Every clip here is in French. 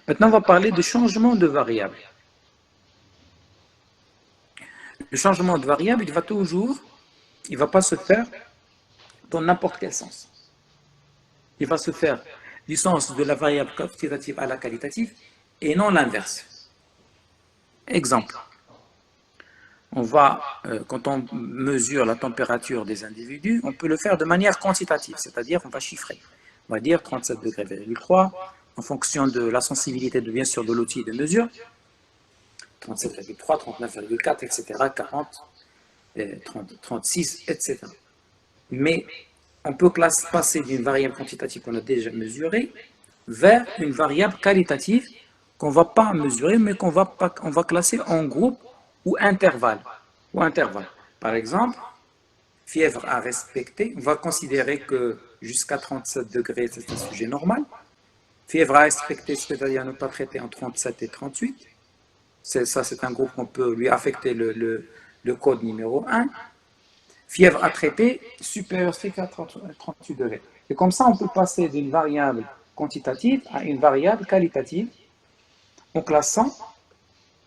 Maintenant, on va parler de changement de variable. Le changement de variable, il ne va pas se faire dans n'importe quel sens. Il va se faire du sens de la variable quantitative à la qualitative et non l'inverse. Exemple, quand on mesure la température des individus, on peut le faire de manière quantitative, c'est-à-dire on va chiffrer. On va dire 37 degrés, en fonction de la sensibilité bien sûr de l'outil de mesure, 37,3, 39,4, etc., 40, 30, 36, etc. Mais on peut passer d'une variable quantitative qu'on a déjà mesurée vers une variable qualitative qu'on ne va pas mesurer, mais on va classer en groupe ou intervalle. Par exemple, fièvre à respecter, on va considérer que jusqu'à 37 degrés, c'est un sujet normal. Fièvre à respecter, c'est-à-dire ne pas traiter en 37 et 38. Ça, c'est un groupe qu'on peut lui affecter le code numéro 1. Fièvre à traiter, supérieure stricte à 38 degrés. Et comme ça, on peut passer d'une variable quantitative à une variable qualitative en classant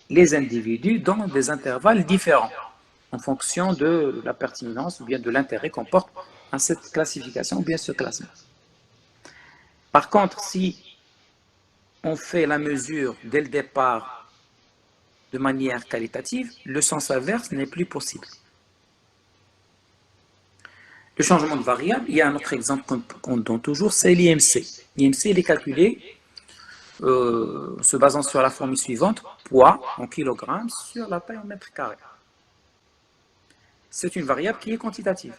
les individus dans des intervalles différents en fonction de la pertinence ou bien de l'intérêt qu'on porte à cette classification ou bien ce classement. Par contre, si on fait la mesure dès le départ de manière qualitative, le sens inverse n'est plus possible. Le changement de variable, il y a un autre exemple qu'on donne toujours, c'est l'IMC. L'IMC, il est calculé se basant sur la formule suivante, poids en kilogrammes sur la taille en mètres carrés. C'est une variable qui est quantitative,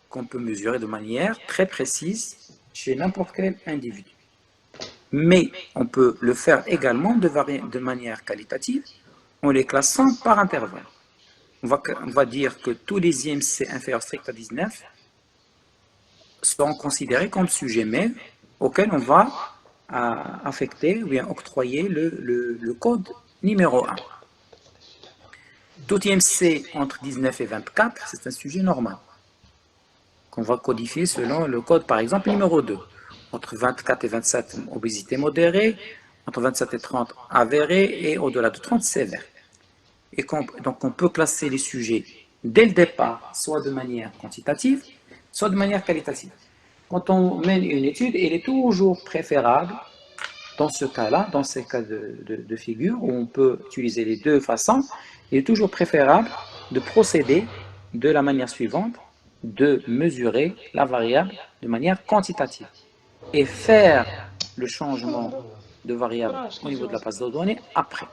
qu'on peut mesurer de manière très précise chez n'importe quel individu. Mais on peut le faire également de manière qualitative en les classant par intervalle. On va dire que tous les IMC inférieurs stricts à 19 seront considérés comme sujets mais auxquels on va affecter ou bien octroyer le code numéro 1. Tout IMC entre 19 et 24, c'est un sujet normal qu'on va codifier selon le code, par exemple, numéro 2. Entre 24 et 27, obésité modérée, entre 27 et 30, avérée, et au-delà de 30, sévère. Donc on peut classer les sujets dès le départ, soit de manière quantitative, soit de manière qualitative. Quand on mène une étude, il est toujours préférable, dans ce cas-là, dans ces cas de figure, où on peut utiliser les deux façons, il est toujours préférable de procéder de la manière suivante, de mesurer la variable de manière quantitative et faire le changement de variable au niveau de la base de données après.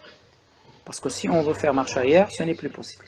Parce que si on veut faire marche arrière, ce n'est plus possible.